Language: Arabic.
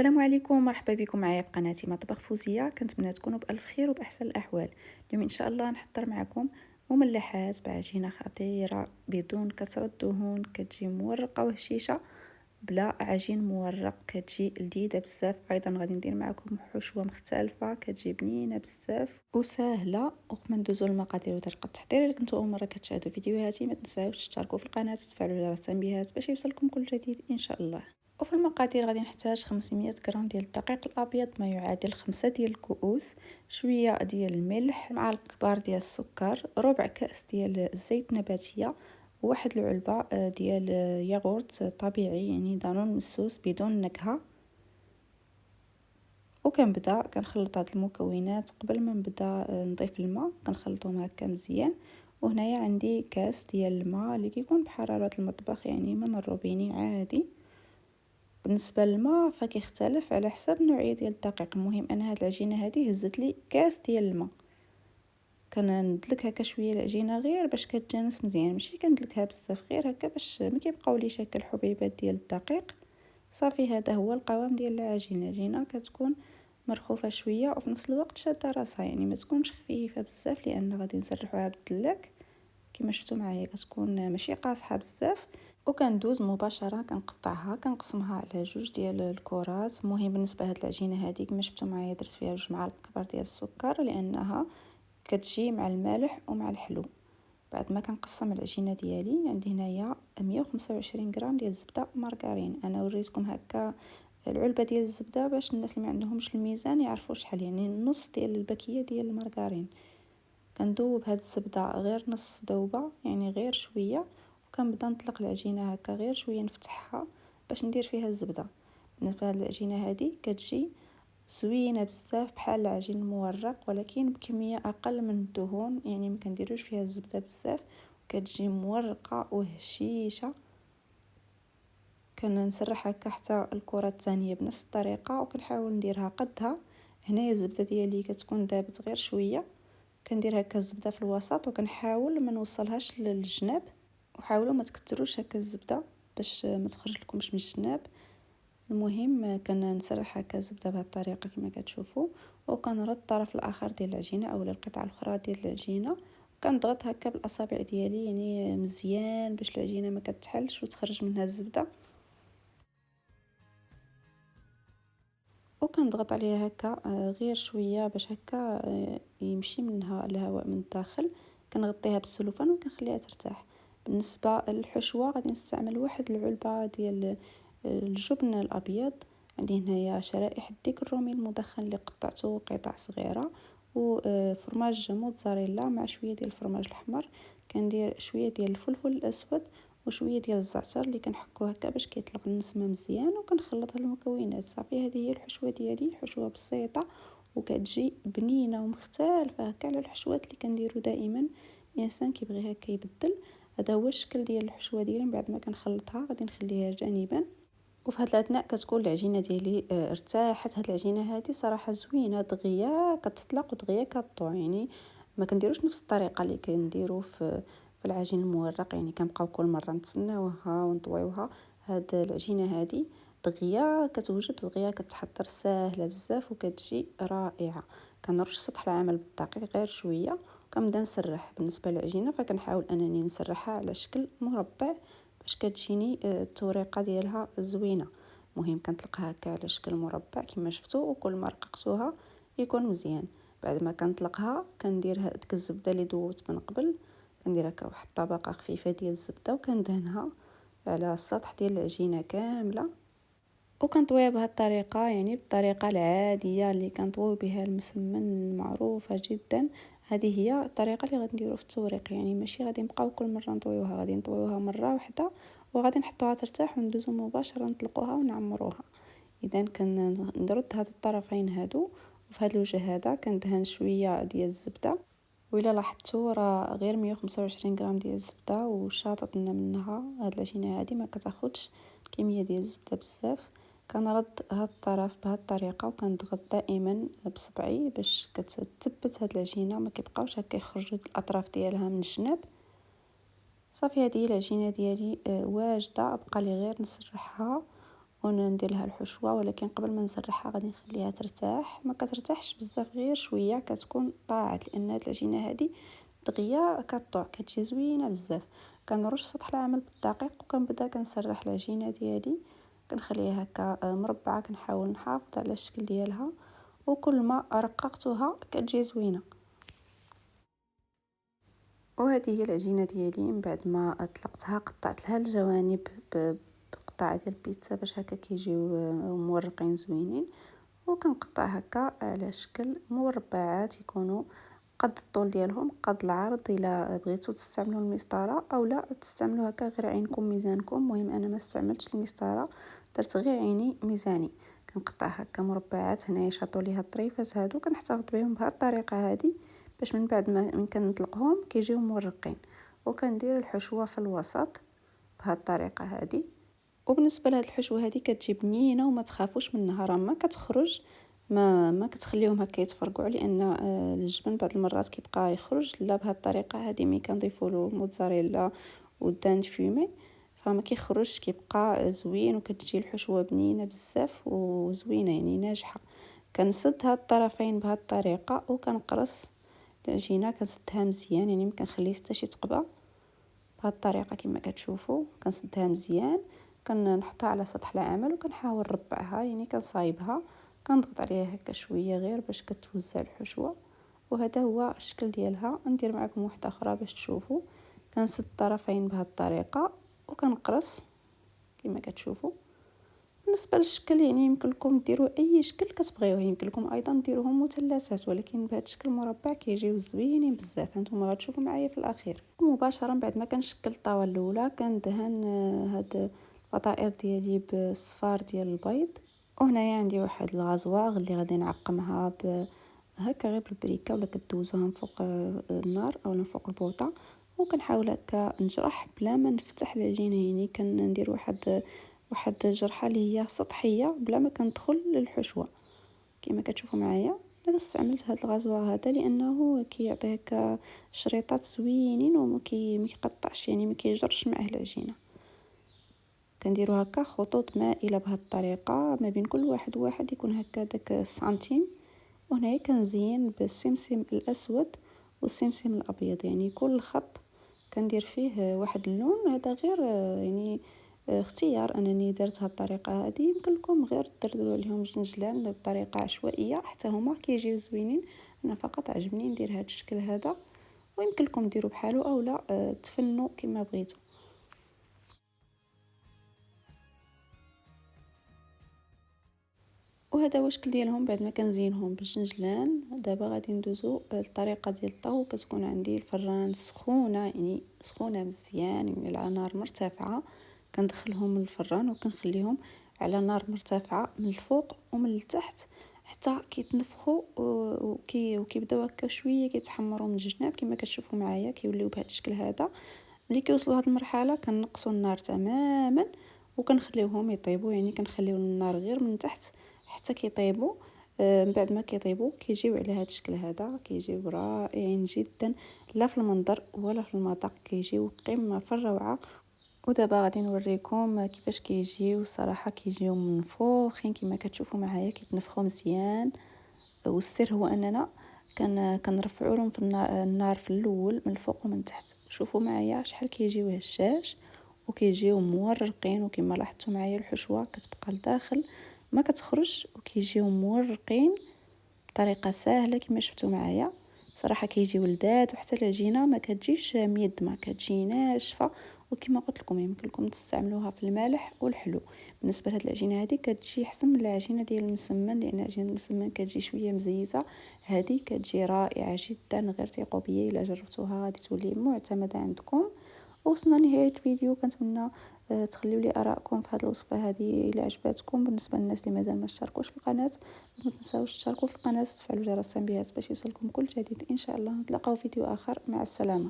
السلام عليكم، مرحبا بكم معايا في قناتي مطبخ فوزية. كنتمنى تكونوا بألف خير وبأحسن الأحوال. اليوم إن شاء الله نحضر معكم مملحات بعجينة خطيرة بدون كثرة دهون، كتجي مورقة وهشيشة بلا عجين مورق، كتجي لذيذة بزاف. أيضا غادي ندير معكم حشوة مختلفة كتجي بنينة بزاف وسهلة. وقبل ما ندوزو للمقادير وطريقة التحضير، اللي كنتو أول مرة كتشاهدوا فيديوهاتي ما تنساوش تشتركوا في القناة وتفعلوا جرس التنبيهات باش يوصلكم كل جديد إن شاء الله. وفي المقادير غادي نحتاج 500 غرام ديال الدقيق الابيض، ما يعادل 5 ديال الكؤوس، شويه ديال الملح، معلقه كبار ديال السكر، ربع كاس ديال الزيت النباتيه، وواحد العلبه ديال ياغورت طبيعي يعني دانون مسوس بدون نكهه. وكنبدا كنخلط هاد المكونات. قبل ما نبدا نضيف الماء كنخلطهم هكا مزيان. وهنايا عندي كاس ديال الماء اللي كيكون بحراره المطبخ، يعني من الروبيني عادي. بالنسبه للماء فكيختلف على حسب نوعيه ديال الدقيق. المهم انا هاد العجينه هذه هزت لي كاس ديال الماء. كندلك هكا شويه العجينه غير باش كتجانس مزيان، ماشي كندلكها بزاف، غير هكا باش ما كيبقاوليش هكا الحبيبات ديال الدقيق. صافي هذا هو القوام ديال العجينه. العجينه كتكون مرخوفه شويه وفي نفس الوقت شاده راسها، يعني ما تكونش خفيفه بزاف لان غادي نسرحوها بالدلاك. كما شفتوا معايا كتكون ماشي قاصحه بزاف. وكندوز مباشره كنقطعها كنقسمها على جوج ديال الكرات. المهم بالنسبه لهاد العجينه هذه كما شفتوا معايا درت فيها 2 معالق كبار ديال السكر لانها كتجي مع المالح ومع الحلو. بعد ما كنقسم العجينه ديالي عندي هنايا 125 غرام ديال الزبده مارغرين. انا وريتكم هكا العلبه ديال الزبده باش الناس اللي ما عندهمش الميزان يعرفوا شحال، يعني نص ديال الباكيه ديال المارغرين. كندوب هاد الزبده غير نص دوبه، يعني غير شويه، وكنبدا نطلق العجينه هكا غير شويه نفتحها باش ندير فيها الزبده. بالنسبه لهاد العجينه هادي كتجي زوينه بزاف بحال العجين المورق، ولكن بكميه اقل من الدهون، يعني ما كنديروش فيها الزبده بزاف، كتجي مورقه وهشيشه. كنسرح هكا حتى الكره الثانيه بنفس الطريقه وكنحاول نديرها قدها. هنايا الزبده ديالي كتكون دابت غير شويه، كندير هكا الزبده في الوسط وكنحاول ما نوصلهاش للجناب. وحاولوا ما تكتروش هكا الزبده باش ما تخرج لكمش من الجناب. المهم كنسرح هكا الزبده بهذه الطريقه كما كتشوفوا، وكنرد الطرف الاخر ديال العجينه اولا القطعه الاخرى ديال العجينه، كنضغط هكا بالاصابع ديالي يعني مزيان باش العجينه ما كتحلش وتخرج منها الزبده. وكنضغط عليها هكا غير شويه باش هكا يمشي منها الهواء من الداخل. كنغطيها بالسلوفان وكنخليها ترتاح. بالنسبه للحشوه غادي نستعمل واحد العلبه ديال الجبن الابيض. عندي هنايا شرائح الديك الرومي المدخن اللي قطعته قطع صغيره، وفرماج موتزاريلا مع شويه ديال الفرماج الاحمر. كندير شويه ديال الفلفل الاسود وشويه ديال الزعتر اللي كنحكو هكا باش كيطلق النسمه مزيان، وكنخلط هاد المكونات. صافي هذه هي الحشوه ديالي، حشوه بسيطه وكتجي بنينه ومختلفه هكا على الحشوات اللي كنديرو دائما. الانسان كيبغي هكا يبدل. هذا هو الشكل ديال الحشوه ديالي. من بعد ما كنخلطها غادي نخليها جانبا. وفي هاد الاثناء كتكون العجينه ديالي ارتاحت. هاد العجينه هذه صراحه زوينه، دغيا كتطلق ودغيا كطوع، يعني ما كنديروش نفس الطريقه اللي كنديرو في العجين المورق، يعني كنبقاو كل مره نتسناوها ونطويوها. هاد العجينه هذه دغيا كتوجد ودغيا كتحضر، ساهله بزاف وكتجي رائعه. كنرش سطح العمل بالدقيق غير شويه وكنبدا نسرح. بالنسبه للعجينه فكنحاول انني نسرحها على شكل مربع باش كتجيني التوريقه ديالها زوينه. مهم كنطلقها هكا على شكل مربع كما شفتوا، وكل ما رققتوها يكون مزيان. بعد ما كنطلقها كندير هذيك الزبده اللي دوبت من قبل، كندير هكا واحد الطبقه خفيفه ديال الزبده وكندهنها على السطح ديال العجينه كامله. وكنطويها بهذه الطريقه، يعني بالطريقه العاديه اللي كنطويو بها المسمن معروفه جدا. هذه هي الطريقه اللي غادي نديرو في التوريق، يعني ماشي غادي نبقاو كل مره نطويوها، غادي نطويوها مره واحده وغادي نحطوها ترتاح وندوزو مباشره نطلقوها ونعمروها. اذا كنرد هاد الطرفين هادو، وفي هاد الوجه هذا كندهن شويه ديال الزبده. وإلا لاحظتوا راه غير 125 غرام ديال الزبده وشاطط لنا منها. هاد العجينه هادي ما كتاخدش كميه ديال الزبده بزاف. كنرد هاد الطرف بهاد الطريقه وكنضغط دائما بصبعي باش كتثبت هاد العجينه، ما كيبقاوش هكا يخرجوا الاطراف ديالها من الجناب. صافي هذه العجينه ديالي واجده، بقى لي غير نسرحها وندير لها الحشوه. ولكن قبل ما نسرحها غادي نخليها ترتاح، ما كترتاحش بزاف، غير شويه كتكون طاعت، لان هاد العجينه هذه دغيا كطوع كتجي زوينه بزاف. كنرش سطح العمل بالدقيق وكنبدا كنسرح العجينه ديالي، كنخليها هكا مربعه، كنحاول نحافظ على الشكل ديالها، وكل ما رققتها كتجي زوينه. وهذه هي العجينه ديالي. من بعد ما اطلقتها قطعت لها الجوانب بقطعه ديال البيتزا باش هكا كيجيو مورقين زوينين، وكنقطع هكا على شكل مربعات يكونوا قد الطول ديالهم قد العرض. الا بغيتو تستعملوا المسطره او لا تستعملوا هكا غير عينكم ميزانكم. المهم انا ما استعملتش المسطره، درت غير عيني ميزاني. كنقطع هكا مربعات، هنايا شاطوا ليها الطريفات هادو كنحتفظ بهم بهذه الطريقه هذه باش من بعد ما كنطلقهم كيجيو مورقين. وكندير الحشوه في الوسط بهذه الطريقه هذه. وبالنسبه لهاد الحشوه هذه كتجي بنينه وما تخافوش منها، راه ما كتخرج، ما كتخليهم هكا يتفرقعوا، لان الجبن بعض المرات كيبقى يخرج. لا بهذه الطريقه هذه ملي كنضيفوا له الموتزاريلا والدان فيمي فما كيخرجش، كيبقى زوين وكتجي الحشوه بنينه بزاف وزوينه يعني ناجحه. كنسد هاد الطرفين بهذه الطريقه وكنقرص العجينه، كنسدها مزيان يعني ما كنخليه حتى شي تقبه. بهذه الطريقه كما كتشوفوا كنسدها مزيان، كنحطها على سطح العمل وكنحاول نربعها، يعني كنصايبها، كنضغط عليها هكا شويه غير باش كتوزع الحشوه. وهذا هو الشكل ديالها. ندير معكم واحده اخرى باش تشوفوا. كنسد الطرفين بهذه الطريقه وكنقرص كما كتشوفوا. بالنسبه للشكل يعني يمكن لكم ديروا اي شكل كتبغيوه، يمكن لكم ايضا ديروهم مثلثات، ولكن بهذا الشكل مربع كيجيو زوينين بزاف. هانتوما غتشوفوا معايا في الاخير. ومباشره بعد ما كنشكل الطاوه الاولى كندهن هاد الفطائر ديالي بالصفار ديال البيض. وهنايا عندي واحد الغازواغ اللي غادي نعقمها هكا غير بالبريكه، ولا كدوزوها من فوق النار او من فوق البوطه. وكنحاول هكا نجرح بلا ما نفتح العجينه، يعني كندير واحد الجرحه اللي هي سطحيه بلا ما كندخل للحشوه كما كتشوفوا معايا. انا استعملت هذا الغازوار هذا لانه كيعطي هكا شريطات زوينين وما كيقطعش، يعني ما كيجرش معاه العجينه. كنديروا هكا خطوط مائله بهذه الطريقه ما بين كل واحد وواحد، يكون هكا داك السنتيم. وهنايا كنزين بالسمسم الاسود والسمسم الابيض، يعني كل خط كندير فيه واحد اللون. هذا غير يعني اختيار، انني درت هذه الطريقه هذه. يمكن لكم غير تدردروا عليهم جنجلان بطريقه عشوائيه حتى هما كيجيو زوينين. انا فقط عجبني ندير هذا الشكل هذا، ويمكن لكم ديروا بحاله او لا تفنوا كما بغيتوا. وهذا هو الشكل ديالهم بعد ما كنزينهم بالجنجلان. دابا غادي ندوزو الطريقه ديال الطهو. كتكون عندي الفران سخونه، يعني سخونه مزيان، يعني على نار مرتفعه. كندخلهم للفران وكنخليهم على نار مرتفعه من الفوق ومن التحت حتى كيتنفخوا وكيبداو هكا شويه كيتحمروا من الجناب كما كتشوفوا معايا، كيوليو بهذا الشكل هذا. ملي كيوصلوا هذه المرحله كنقصوا النار تماما وكنخليوهم يطيبوا، يعني كنخليو النار غير من تحت حتى كيطيبوا. من بعد ما كيطيبوا كيجيو على هذا الشكل هذا، كيجيو رائعين جدا، لا في المنظر ولا في المذاق، كيجيو قمه في الروعه. ودابا غادي نوريكم كيفاش كيجيو. الصراحه كيجيو منفوخين كما كتشوفوا معايا، كيتنفخوا مزيان. والسر هو اننا كنرفعوا لهم في النار في الاول من الفوق ومن تحت. شوفوا معايا شحال كيجيو هشاش وكيجيو مورقين، وكما لاحظتوا معايا الحشوه كتبقى لداخل ما كتخرج، وكيجيو مورقين بطريقه سهله كما شفتوا معايا. صراحه كيجيو لذاذ، وحتى العجينه ما كتجيش ميدمه، كتجي ناشفه. وكما قلت لكم يمكن لكم تستعملوها في المالح والحلو. بالنسبه لهاد العجينه هذه كتجي احسن من العجينه ديال المسمن، لان العجينه المسمن كتجي شويه مزيته، هذه كتجي رائعه جدا. غير ثقوا بيا الا جربتوها غادي تولي معتمده عندكم. وصلنا لنهايه الفيديو. كنتمنى تخليوا لي ارائكم في هذه الوصفه هذه الا عجبتكم. بالنسبه للناس اللي مازال ما اشتركوش في القناه ما تنساوش تشتركوا في القناه وتفعلوا جرس التنبيهات باش يوصلكم كل جديد ان شاء الله. نتلاقاو في فيديو اخر، مع السلامه.